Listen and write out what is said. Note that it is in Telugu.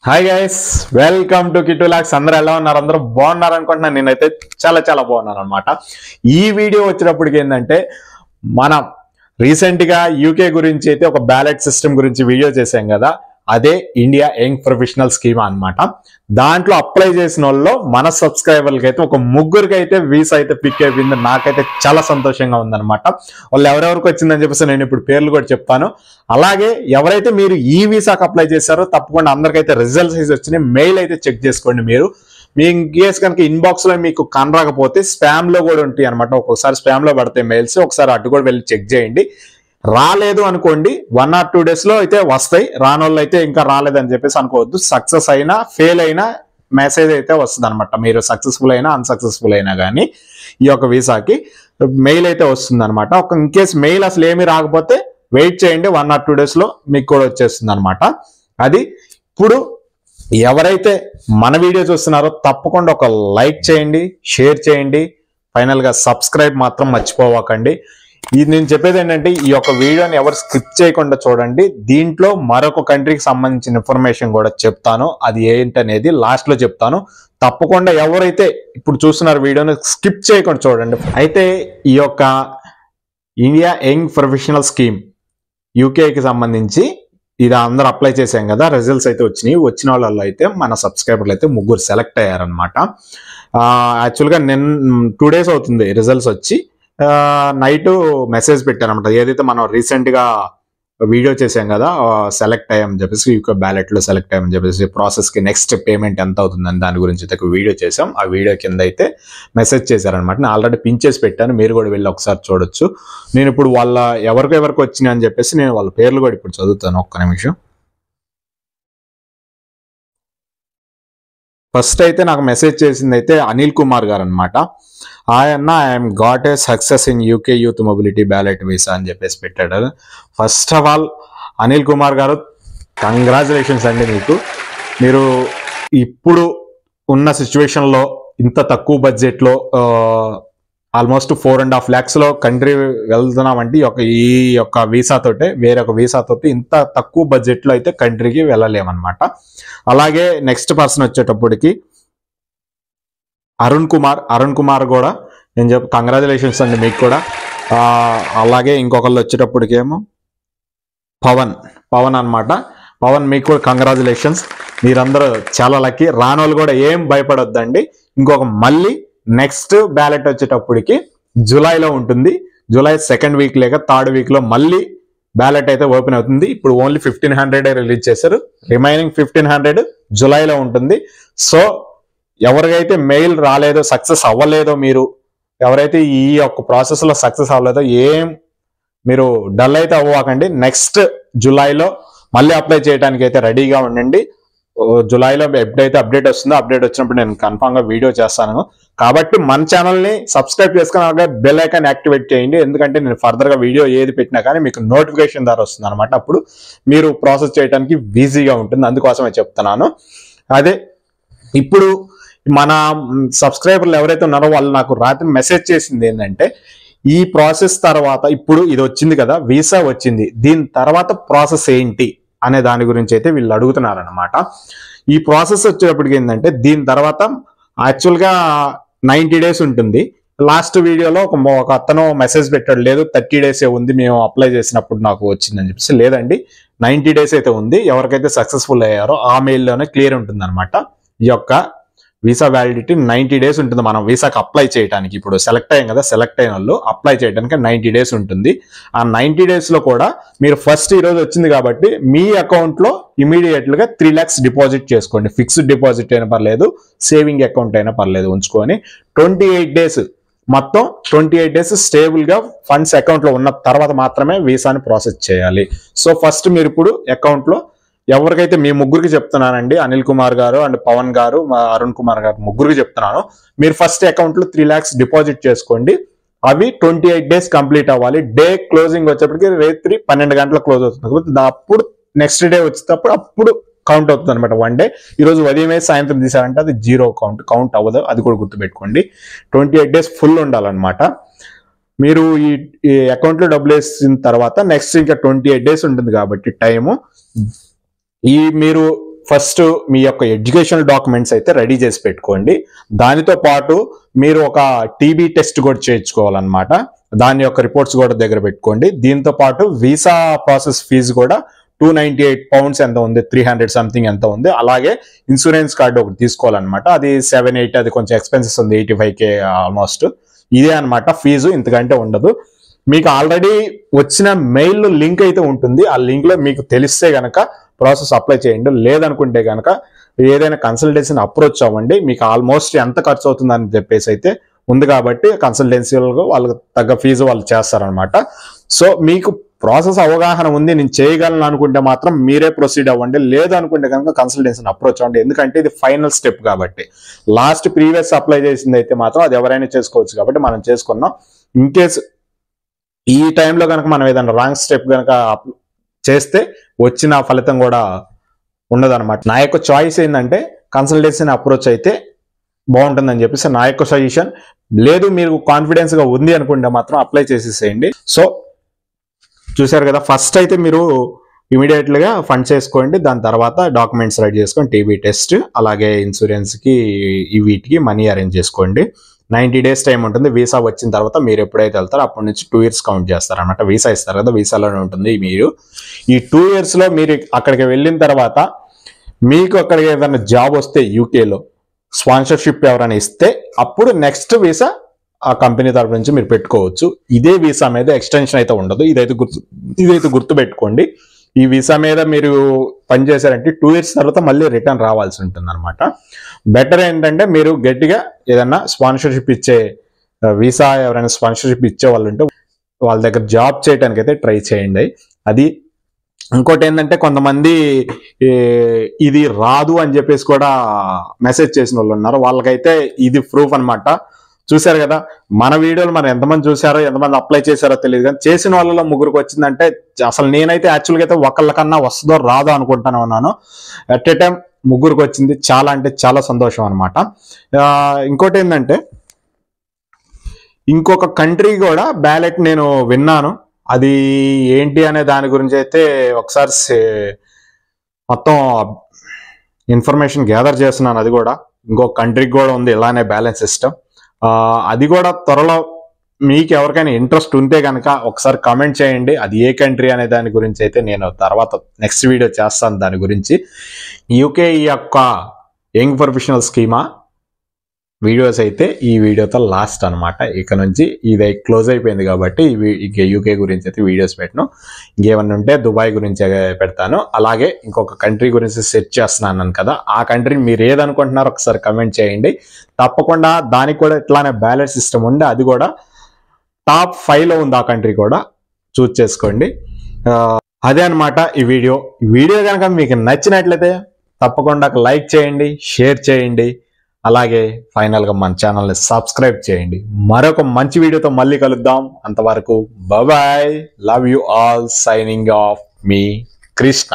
Hi guys, welcome to Kittu లాక్స్. అందరూ ఎలా ఉన్నారు? అందరూ బాగున్నారు అనుకుంటున్నాను. నేనైతే చాలా బాగున్నాను అనమాట. ఈ వీడియో వచ్చినప్పటికి ఏంటంటే, మనం రీసెంట్ గా యూకే గురించి అయితే ఒక బ్యాలెట్ సిస్టమ్ గురించి వీడియో చేశాం కదా, అదే ఇండియా యంగ్ ప్రొఫెషనల్ స్కీమ్ అన్నమాట. దాంట్లో అప్లై చేసిన వాళ్ళు మన సబ్స్క్రైబర్లకి అయితే ఒక ముగ్గురికి అయితే వీసా అయితే పిక్ అయిపోయింది. నాకైతే చాలా సంతోషంగా ఉందన్నమాట. వాళ్ళు ఎవరెవరికి వచ్చిందని చెప్పేసి నేను ఇప్పుడు పేర్లు కూడా చెప్తాను. అలాగే ఎవరైతే మీరు ఈ వీసాకి అప్లై చేశారో తప్పకుండా అందరికైతే రిజల్ట్స్ అయితే వచ్చినాయి. మెయిల్ అయితే చెక్ చేసుకోండి. మీరు మీ కేసు కనుక ఇన్బాక్స్ లో మీకు కనరాకపోతే స్పామ్ లో కూడా ఉంటాయి అనమాట. ఒక్కొక్కసారి స్పామ్ లో పడతాయి మెయిల్స్, ఒకసారి అటు కూడా వెళ్ళి చెక్ చేయండి. రాలేదు అనుకోండి, 1 or 2 days లో అయితే వస్తాయి. రానోళ్ళు అయితే ఇంకా రాలేదని చెప్పేసి అనుకోవద్దు. సక్సెస్ అయినా ఫెయిల్ అయినా మెసేజ్ అయితే వస్తుంది అనమాట. మీరు సక్సెస్ఫుల్ అయినా అన్సక్సెస్ఫుల్ అయినా కానీ ఈ యొక్క వీసాకి మెయిల్ అయితే వస్తుంది అనమాట. ఒక ఇన్ కేస్ మెయిల్ అసలు ఏమీ రాకపోతే వెయిట్ చేయండి, 1 or 2 days లో మీకు కూడా వచ్చేస్తుంది అనమాట. అది ఇప్పుడు ఎవరైతే మన వీడియో చూస్తున్నారో తప్పకుండా ఒక లైక్ చేయండి, షేర్ చేయండి, ఫైనల్ గా సబ్స్క్రైబ్ మాత్రం మర్చిపోవకండి. ఇది నేను చెప్పేది ఏంటంటే, ఈ యొక్క వీడియోని ఎవరు స్కిప్ చేయకుండా చూడండి. దీంట్లో మరొక కంట్రీకి సంబంధించిన ఇన్ఫర్మేషన్ కూడా చెప్తాను. అది ఏంటనేది లాస్ట్ లో చెప్తాను. తప్పకుండా ఎవరైతే ఇప్పుడు చూస్తున్నారు వీడియోని స్కిప్ చేయకుండా చూడండి. అయితే ఈ యొక్క ఇండియా యంగ్ ప్రొఫెషనల్ స్కీమ్ యూకేకి సంబంధించి ఇది అందరూ అప్లై చేశాం కదా, రిజల్ట్స్ అయితే వచ్చినాయి. వచ్చిన వాళ్ళలో అయితే మన సబ్స్క్రైబర్లు అయితే ముగ్గురు సెలెక్ట్ అయ్యారనమాట. యాక్చువల్గా నిన్న 2 days అవుతుంది రిజల్ట్స్ వచ్చి. నైట్ మెసేజ్ పెట్టారనమాట, ఏదైతే మనం రీసెంట్ గా వీడియో చేసాం కదా, సెలెక్ట్ అయ్యామని చెప్పేసి, యూకే బ్యాలెట్ లో సెలెక్ట్ అయ్యామని చెప్పేసి, ప్రాసెస్ కి నెక్స్ట్ పేమెంట్ ఎంత అవుతుందని దాని గురించి అయితే వీడియో చేసాం. ఆ వీడియో కింద అయితే మెసేజ్ చేశారనమాట. నేను ఆల్రెడీ పిన్ చేసి పెట్టాను, మీరు కూడా వెళ్ళి ఒకసారి చూడొచ్చు. నేను ఇప్పుడు వాళ్ళ ఎవరికి వచ్చినాయి అని చెప్పేసి నేను వాళ్ళ పేర్లు కూడా ఇప్పుడు చదువుతాను, ఒక్క నిమిషం. ఫస్ట్ అయితే నాకు మెసేజ్ చేసింది అయితే అనిల్ కుమార్ గారు అనమాట. ఆయన I'm got a success in UK youth mobility ballot visa అని చెప్పేసి పెట్టాడు. First of all Anil Kumar గారు, కంగ్రాచులేషన్స్ అండి మీకు. మీరు ఇప్పుడు ఉన్న సిచ్యువేషన్లో ఇంత తక్కువ బడ్జెట్లో ఆల్మోస్ట్ 4.5 lakhs లో కంట్రీ వెళ్తున్నామంటే ఈ యొక్క వీసాతోటే, వేరొక వీసాతో ఇంత తక్కువ బడ్జెట్లో అయితే కంట్రీకి వెళ్ళలేమన్నమాట. అలాగే నెక్స్ట్ పర్సన్ వచ్చేటప్పటికి అరుణ్ కుమార్ కూడా నేను కంగ్రాచులేషన్స్ అండి మీకు కూడా. అలాగే ఇంకొకళ్ళు వచ్చేటప్పటికేమో పవన్ అనమాట. పవన్ మీకు కూడా కంగ్రాచులేషన్స్, మీరందరూ చాలా లక్కీ. రానోళ్ళు కూడా ఏం భయపడొద్దండి. ఇంకొక మళ్ళీ నెక్స్ట్ బ్యాలెట్ వచ్చేటప్పటికి జూలైలో ఉంటుంది. జూలై 2nd week లేక 3rd week లో మళ్ళీ బ్యాలెట్ అయితే ఓపెన్ అవుతుంది. ఇప్పుడు ఓన్లీ 1500 రిలీజ్ చేశారు, రిమైనింగ్ 1500 జూలైలో ఉంటుంది. సో ఎవరికైతే మెయిల్ రాలేదో, సక్సెస్ అవ్వలేదో, మీరు ఎవరైతే ఈ యొక్క ప్రాసెస్ లో సక్సెస్ అవ్వలేదో మీరు డల్ అయితే అవ్వకండి. నెక్స్ట్ జూలైలో మళ్ళీ అప్లై చేయడానికి అయితే రెడీగా ఉండండి. జూలైలో ఎప్పుడైతే అప్డేట్ వస్తుందో, అప్డేట్ వచ్చినప్పుడు నేను కన్ఫామ్ గా వీడియో చేస్తాను. కాబట్టి మన ఛానల్ని సబ్స్క్రైబ్ చేసుకుని బెల్ ఐకాన్ యాక్టివేట్ చేయండి. ఎందుకంటే నేను ఫర్దర్ గా వీడియో ఏది పెట్టినా కానీ మీకు నోటిఫికేషన్ ద్వారా వస్తుంది అనమాట. అప్పుడు మీరు ప్రాసెస్ చేయడానికి ఈజీగా ఉంటుంది, అందుకోసమే చెప్తున్నాను. అదే ఇప్పుడు మన సబ్స్క్రైబర్లు ఎవరైతే ఉన్నారో వాళ్ళు నాకు రాత్రి మెసేజ్ చేసింది ఏంటంటే, ఈ ప్రాసెస్ తర్వాత ఇప్పుడు ఇది వచ్చింది కదా, వీసా వచ్చింది, దీని తర్వాత ప్రాసెస్ ఏంటి అనే దాని గురించి అయితే వీళ్ళు అడుగుతున్నారనమాట. ఈ ప్రాసెస్ వచ్చేటప్పటికి ఏంటంటే, దీని తర్వాత యాక్చువల్గా 90 days ఉంటుంది. లాస్ట్ వీడియోలో ఒక అతను మెసేజ్ పెట్టాడు, లేదు 30 days ఉంది, మేము అప్లై చేసినప్పుడు నాకు వచ్చిందని చెప్పేసి. లేదండి, 90 days అయితే ఉంది. ఎవరికైతే సక్సెస్ఫుల్ అయ్యారో ఆ మెయిల్లోనే క్లియర్ ఉంటుంది అనమాట. ఈ యొక్క వీసా వ్యాలిడిటీ 90 days ఉంటుంది. మనం వీసాకి అప్లై చేయడానికి ఇప్పుడు సెలెక్ట్ అయ్యాం కదా, సెలెక్ట్ అయిన వాళ్ళు అప్లై చేయడానికి 90 days ఉంటుంది. ఆ 90 days లో కూడా మీరు ఫస్ట్ ఈరోజు వచ్చింది కాబట్టి మీ అకౌంట్లో ఇమీడియట్ గా 3 lakhs డిపాజిట్ చేసుకోండి. ఫిక్స్డ్ డిపాజిట్ అయినా పర్లేదు, సేవింగ్ అకౌంట్ అయినా పర్లేదు, ఉంచుకొని 28 days మొత్తం 28 days స్టేబుల్ గా ఫండ్స్ అకౌంట్ లో ఉన్న తర్వాత మాత్రమే వీసాని ప్రాసెస్ చేయాలి. సో ఫస్ట్ మీరు ఇప్పుడు అకౌంట్ లో ఎవరికైతే మీ ముగ్గురికి చెప్తున్నానండి, అనిల్ కుమార్ గారు అండ్ పవన్ గారు, అరుణ్ కుమార్ గారు ముగ్గురికి చెప్తున్నాను, మీరు ఫస్ట్ అకౌంట్ లో 3 lakhs డిపాజిట్ చేసుకోండి. అవి 28 days కంప్లీట్ అవ్వాలి. డే క్లోజింగ్ వచ్చేప్పటికి రాత్రి 12 గంటలకు క్లోజ్ అవుతుంది. అప్పుడు నెక్స్ట్ డే వచ్చేటప్పుడు అప్పుడు కౌంట్ అవుతుంది అనమాట. 1 day ఈరోజు ఉదయమే సాయంత్రం తీసారంటే అది 0 కౌంట్ అవ్వదు, అది కూడా గుర్తుపెట్టుకోండి. 28 days ఫుల్ ఉండాలన్నమాట. మీరు ఈ అకౌంట్ లో డబ్బులు వేసిన తర్వాత నెక్స్ట్ ఇంకా 28 days ఉంటుంది కాబట్టి టైము, ఈ మీరు ఫస్ట్ మీ యొక్క ఎడ్యుకేషనల్ డాక్యుమెంట్స్ అయితే రెడీ చేసి పెట్టుకోండి. దానితో పాటు మీరు ఒక టీబీ టెస్ట్ కూడా చేయించుకోవాలన్నమాట. దాని యొక్క రిపోర్ట్స్ కూడా దగ్గర పెట్టుకోండి. దీంతో పాటు వీసా ప్రాసెస్ ఫీజు కూడా 298 పౌండ్స్ ఎంత ఉంది, 300 సంథింగ్ ఎంత ఉంది. అలాగే ఇన్సూరెన్స్ కార్డు ఒకటి తీసుకోవాలన్నమాట. అది 7-8, అది కొంచెం ఎక్స్పెన్సెస్ ఉంది, 85K ఆల్మోస్ట్. ఇదే అనమాట ఫీజు, ఇంతకంటే ఉండదు. మీకు ఆల్రెడీ వచ్చిన మెయిల్ లింక్ అయితే ఉంటుంది. ఆ లింక్ లో మీకు తెలిస్తే గనక ప్రాసెస్ అప్లై చేయండి. లేదనుకుంటే గనక ఏదైనా కన్సల్టెన్సీని అప్రోచ్ అవ్వండి. మీకు ఆల్మోస్ట్ ఎంత ఖర్చు అవుతుందని చెప్పేసి అయితే ఉంది కాబట్టి కన్సల్టెన్సీలకు వాళ్ళకి తగ్గ ఫీజు వాళ్ళు చేస్తారనమాట. సో మీకు ప్రాసెస్ అవగాహన ఉంది, నేను చేయగలను అనుకుంటే మాత్రం మీరే ప్రొసీడ్ అవ్వండి. లేదు అనుకుంటే కనుక కన్సల్టెన్సీని అప్రోచ్ అవ్వండి. ఎందుకంటే ఇది ఫైనల్ స్టెప్ కాబట్టి. లాస్ట్ ప్రీవియస్ అప్లై చేసింది అయితే మాత్రం అది ఎవరైనా చేసుకోవచ్చు కాబట్టి మనం చేసుకున్నాం. ఇన్ కేస్ ఈ టైంలో కనుక మనం ఏదైనా రాంగ్ స్టెప్ కనుక చేస్తే వచ్చిన ఫలితం కూడా ఉండదన్నమాట. నా యొక్క చాయిస్ ఏంటంటే కన్సల్టెన్సీని అప్రోచ్ అయితే బాగుంటుందని చెప్పేసి నా యొక్క సజెషన్. లేదు మీరు కాన్ఫిడెన్స్ గా ఉంది అనుకుంటే మాత్రం అప్లై చేసేసేయండి. సో చూసారు కదా, ఫస్ట్ అయితే మీరు ఇమీడియట్ గా ఫండ్స్ వేసుకోండి. దాని తర్వాత డాక్యుమెంట్స్ రెడీ చేసుకొని టీబీ టెస్ట్ అలాగే ఇన్సూరెన్స్ కి వీటికి మనీ అరేంజ్ చేసుకోండి. 90 days టైం ఉంటుంది. వీసా వచ్చిన తర్వాత మీరు ఎప్పుడైతే వెళ్తారో అప్పటి నుంచి 2 years కౌంట్ చేస్తారన్నమాట. వీసా ఇస్తారు కదా, వీసాలోనే ఉంటుంది. మీరు ఈ 2 years లో మీరు అక్కడికి వెళ్ళిన తర్వాత మీకు అక్కడికి ఏదైనా జాబ్ వస్తే యూకేలో స్పాన్సర్షిప్ ఎవరైనా ఇస్తే అప్పుడు నెక్స్ట్ వీసా ఆ కంపెనీ తరపు నుంచి మీరు పెట్టుకోవచ్చు. ఇదే వీసా మీద ఎక్స్టెన్షన్ అయితే ఉండదు. ఇదైతే గుర్తు పెట్టుకోండి. ఈ వీసా మీద మీరు పనిచేశారంటే 2 years తర్వాత మళ్ళీ రిటర్న్ రావాల్సి ఉంటుంది అనమాట. బెటర్ ఏంటంటే మీరు గట్టిగా ఏదన్నా స్పాన్సర్షిప్ ఇచ్చే వీసా ఎవరైనా స్పాన్సర్షిప్ ఇచ్చే వాళ్ళు ఉంటే వాళ్ళ దగ్గర జాబ్ చేయడానికి అయితే ట్రై చేయండి. అది ఇంకోటి ఏంటంటే కొంతమంది ఇది రాదు అని చెప్పేసి కూడా మెసేజ్ చేసిన వాళ్ళు ఉన్నారు. వాళ్ళకైతే ఇది ప్రూఫ్ అనమాట. చూశారు కదా, మన వీడియోలు మనం ఎంతమంది చూసారో ఎంతమంది అప్లై చేశారో తెలియదు, కానీ చేసిన వాళ్ళలో 3 వచ్చిందంటే అసలు నేనైతే యాక్చువల్గా అయితే ఒకళ్ళకన్నా వస్తుందో రాదో అనుకుంటానే ఉన్నాను. అట్ ఏ టైం 3 వచ్చింది. చాలా అంటే చాలా సంతోషం అనమాట. ఇంకోటి ఏంటంటే ఇంకొక కంట్రీ కూడా బ్యాలెట్ నేను విన్నాను. అది ఏంటి అనే దాని గురించి అయితే ఒకసారి మొత్తం ఇన్ఫర్మేషన్ గ్యాదర్ చేస్తున్నాను. అది కూడా ఇంకొక కంట్రీకి కూడా ఉంది ఇలానే బ్యాలెన్స్ సిస్టమ్. అది కూడా త్వరలో మీకు ఎవరికైనా ఇంట్రెస్ట్ ఉంటే కనుక ఒకసారి కామెంట్ చేయండి. అది ఏ కంట్రీ అనే దాని గురించి అయితే నేను తర్వాత నెక్స్ట్ వీడియో చేస్తాను దాని గురించి. యూకే యొక్క యంగ్ ప్రొఫెషనల్ స్కీమా వీడియోస్ అయితే ఈ వీడియోతో లాస్ట్ అనమాట. ఇక నుంచి ఇది క్లోజ్ అయిపోయింది కాబట్టి యూకే గురించి అయితే వీడియోస్ పెట్టను. ఇంకేమన్నా ఉంటే దుబాయ్ గురించి పెడతాను. అలాగే ఇంకొక కంట్రీ గురించి సెర్చ్ చేస్తున్నాను కదా, ఆ కంట్రీని మీరు ఏదనుకుంటున్నారో ఒకసారి కమెంట్ చేయండి. తప్పకుండా దానికి కూడా ఇట్లానే బ్యాలెట్ సిస్టమ్ ఉంది. అది కూడా టాప్ 5లో ఉంది. ఆ కంట్రీ కూడా చూస్ చేసుకోండి. అదే అనమాట ఈ వీడియో. కనుక మీకు నచ్చినట్లయితే తప్పకుండా లైక్ చేయండి, షేర్ చేయండి. అలాగే ఫైనల్ గా మన ఛానల్ని సబ్స్క్రైబ్ చేయండి. మరొక మంచి వీడియోతో మళ్ళీ కలుద్దాం. అంతవరకు bye. Love you all. Signing off మీ కృష్ణ.